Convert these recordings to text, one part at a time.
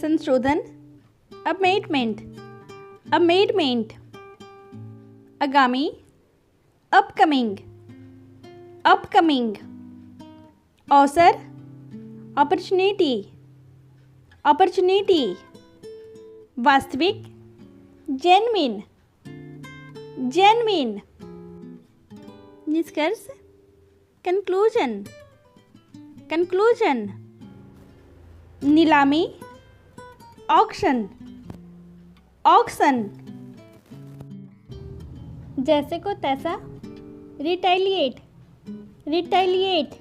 संशोधन, amendment, amendment. आगामी, upcoming, upcoming. अवसर, अपॉर्चुनिटी, अपॉर्चुनिटी। वास्तविक, जेन्युइन, जेन्युइन। निष्कर्ष, कंक्लूजन, कंक्लूजन। नीलामी, ऑक्शन, ऑक्शन। जैसे को तैसा, रिटेलिएट, रिटेलिएट।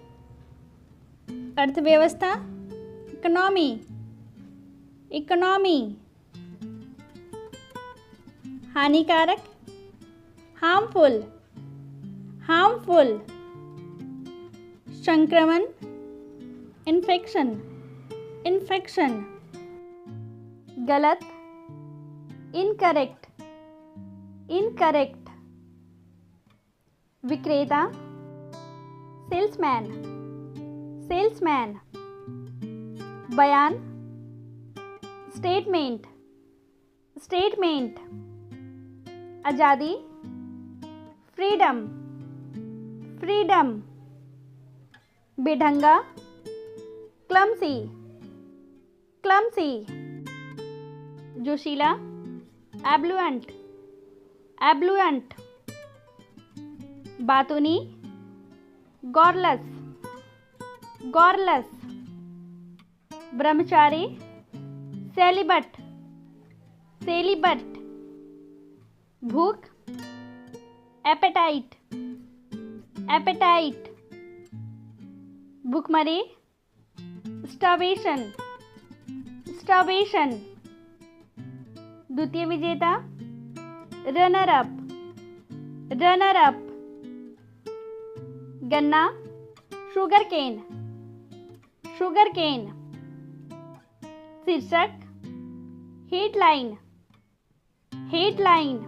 अर्थव्यवस्था, इकोनॉमी, इकोनॉमी। हानिकारक, हार्मफुल, हार्मफुल। संक्रमण, इन्फेक्शन, इन्फेक्शन। गलत, इनकरेक्ट, इनकरेक्ट। विक्रेता, सेल्समैन, सेल्समैन। बयान, स्टेटमेंट, स्टेटमेंट। आज़ादी, फ्रीडम, फ्रीडम। बेढंगा, क्लमसी, क्लमसी। जोशीला, एब्लुएंट, एब्लुएंट। बातूनी, गॉरलेस, गॉरलेस। ब्रह्मचारी, सेलिबट, सेलिबट। भूख, एपेटाइट, एपेटाइट। भूखमरी, स्टार्वेशन, स्टार्वेशन। द्वितीय विजेता, रनर अप, रनर अप। गन्ना, शुगर केन, शुगर केन। शीर्षक, हेडलाइन, हेडलाइन।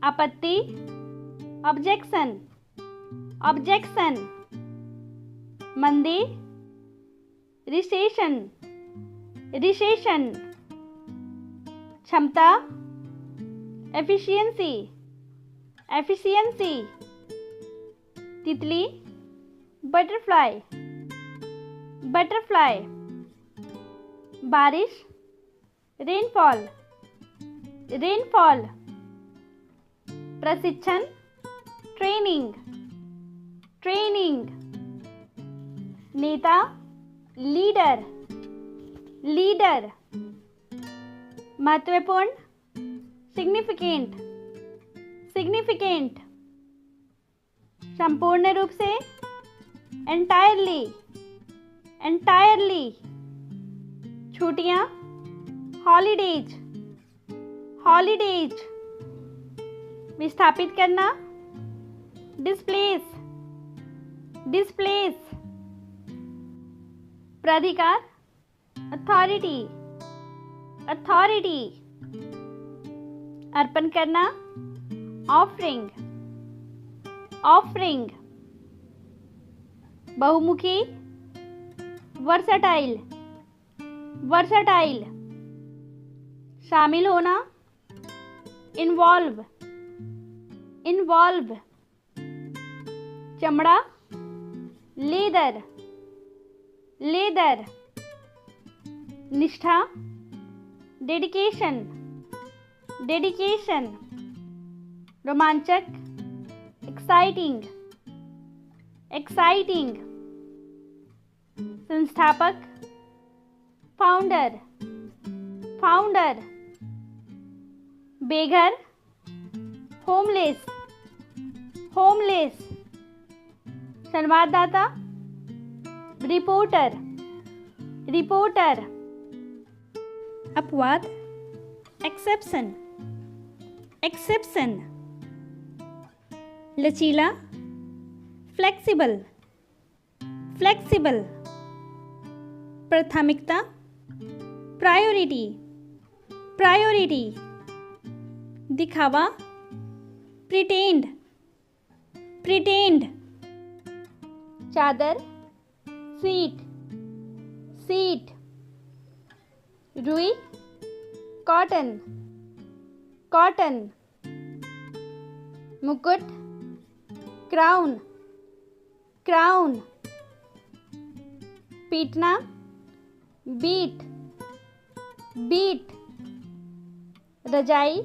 आपत्ति, ऑब्जेक्शन, ऑब्जेक्शन। मंदी, रिसेशन, रिसेशन। क्षमता, एफिशिएंसी, एफिशिएंसी। तितली, बटरफ्लाई, बटरफ्लाई। बारिश, रेनफॉल, रेनफॉल। प्रशिक्षण, ट्रेनिंग, ट्रेनिंग। नेता, लीडर, लीडर। महत्वपूर्ण, सिग्निफिकेंट, सिग्निफिकेंट। संपूर्ण रूप से, एंटायरली, एंटायरली। छुट्टियां, हॉलीडेज, हॉलीडेज। विस्थापित करना, डिस्प्लेस, डिस्प्लेस। प्राधिकार, अथॉरिटी, अथॉरिटी। अर्पण करना, ऑफरिंग, ऑफरिंग। बहुमुखी, वर्सटाइल, वर्सटाइल। शामिल होना, इन्वॉल्व, इन्वॉल्व। चमड़ा, लेदर, लेदर। निष्ठा, डेडिकेशन, डेडिकेशन। रोमांचक, एक्साइटिंग, एक्साइटिंग। संस्थापक, फाउंडर, फाउंडर। बेघर, होमलेस, होमलेस। संवाददाता, रिपोर्टर, रिपोर्टर। अपवाद, एक्सेप्शन, एक्सेप्शन। लचीला, फ्लेक्सिबल, फ्लेक्सिबल। प्राथमिकता, प्रायोरिटी, प्रायोरिटी। दिखावा, प्रिटेंड, प्रिटेंड। चादर, सीट, सीट, रुई, कॉटन, कॉटन, मुकुट, क्राउन, क्राउन, पीटना, बीट, बीट, रजाई,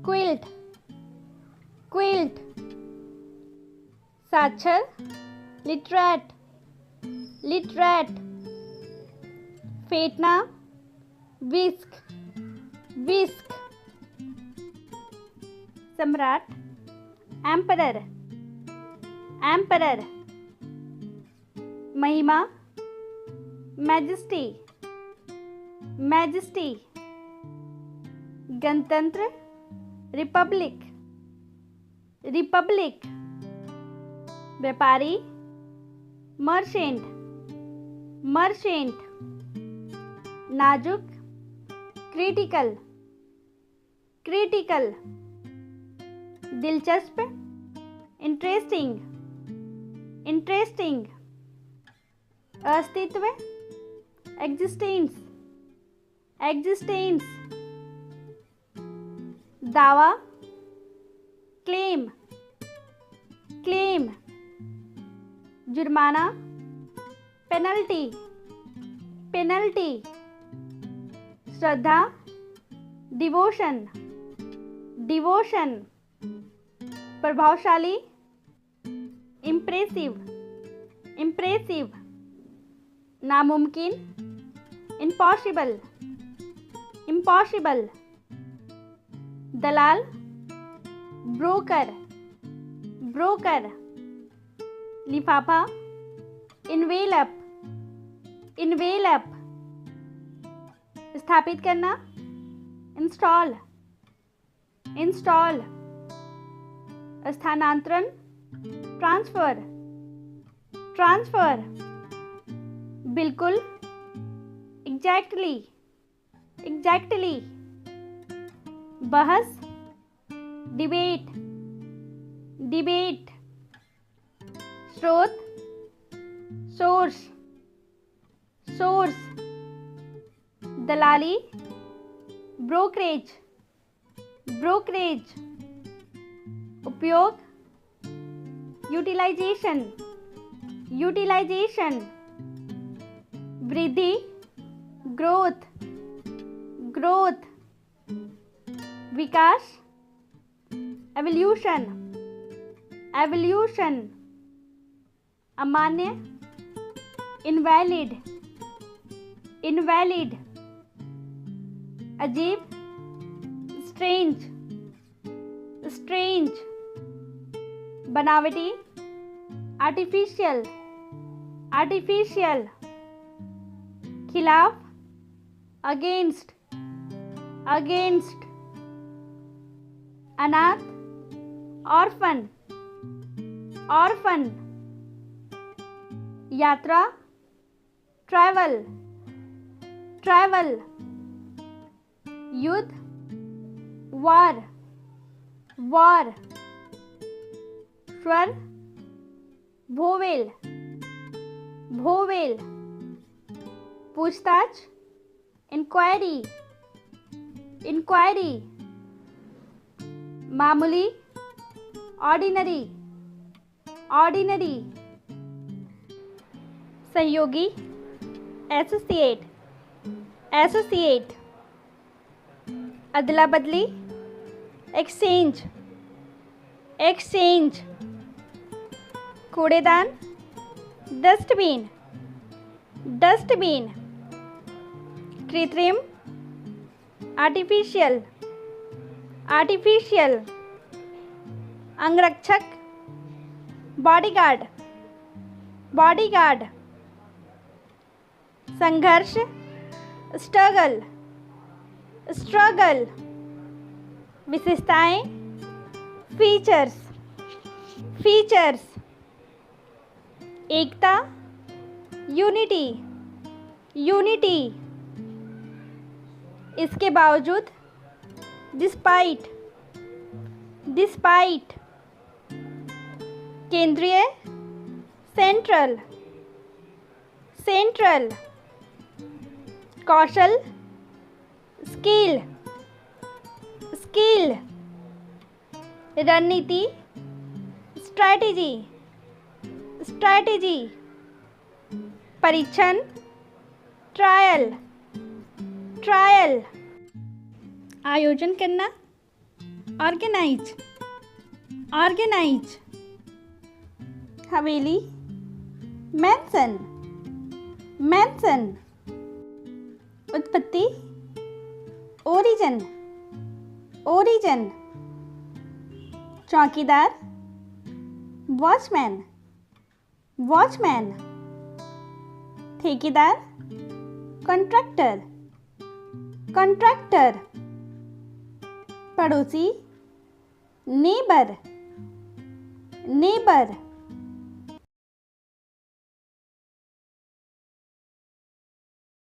क्विल्ट, क्विल्ट, साक्षर, लिटरेट, लिटरेट, फेंटना, विस्क, विस्क, सम्राट, एम्परर, एम्परर, महिमा, मैजेस्टी, मैजेस्टी, गणतंत्र, रिपब्लिक, रिपब्लिक, व्यापारी, मर्चेंट, मर्चेंट, नाजुक, क्रिटिकल, क्रिटिकल, दिलचस्प, इंटरेस्टिंग, इंटरेस्टिंग, अस्तित्व, एग्जिस्टेंस, एग्जिस्टेंस, दावा, क्लेम, क्लेम, जुर्माना, पेनल्टी, पेनल्टी, श्रद्धा, डिवोशन, डिवोशन, प्रभावशाली, इम्प्रेसिव, इम्प्रेसिव, नामुमकिन, इम्पॉसिबल, इम्पॉसिबल, दलाल, ब्रोकर, ब्रोकर, लिफाफा, इन्वेलप, इन्वेलप, स्थापित करना, इंस्टॉल, इंस्टॉल, स्थानांतरण, ट्रांसफर, ट्रांसफर, बिल्कुल, एग्जैक्टली, एग्जैक्टली, बहस, डिबेट, डिबेट, स्रोत, सोर्स, सोर्स, दलाली, ब्रोकरेज, ब्रोकरेज, उपयोग, यूटिलाइजेशन, यूटिलाइजेशन, वृद्धि, ग्रोथ, ग्रोथ, विकास, एवोल्यूशन, एवोल्यूशन, अमान्य, इनवैलिड, इनवैलिड, अजीब, स्ट्रेंज, स्ट्रेंज, बनावटी, आर्टिफिशियल, आर्टिफिशियल, खिलाफ, अगेंस्ट, अगेंस्ट, अनाथ, ऑर्फन, ऑर्फन, यात्रा, ट्रैवल, ट्रैवल, युद्ध, वार, वार, स्वर, भोवेल, भोवेल, पूछताछ, इंक्वायरी, इंक्वायरी, मामूली, ऑर्डिनरी, ऑर्डिनरी, सहयोगी, एसोसिएट, एसोसिएट, अदला बदली, एक्सचेंज, एक्सचेंज, कूड़ेदान, डस्टबिन, डस्टबिन, कृत्रिम, आर्टिफिशियल, आर्टिफिशियल, अंगरक्षक, बॉडीगार्ड, बॉडीगार्ड, संघर्ष, स्ट्रगल, स्ट्रगल, विशेषताएं, फीचर्स, फीचर्स, एकता, यूनिटी, यूनिटी, इसके बावजूद, डिस्पाइट, डिस्पाइट, केंद्रीय, सेंट्रल, सेंट्रल, कौशल, स्किल, स्किल। रणनीति, स्ट्रैटेजी, स्ट्रैटेजी। परीक्षण, ट्रायल, ट्रायल। आयोजन करना, ऑर्गेनाइज, ऑर्गेनाइज। हवेली, मैंसन, मैंसन। उत्पत्ति, ओरिजिन, ओरिजिन। चौकीदार, वॉचमैन, वॉचमैन। ठेकेदार, कॉन्ट्रैक्टर, कॉन्ट्रैक्टर। पड़ोसी, नेबर, नेबर।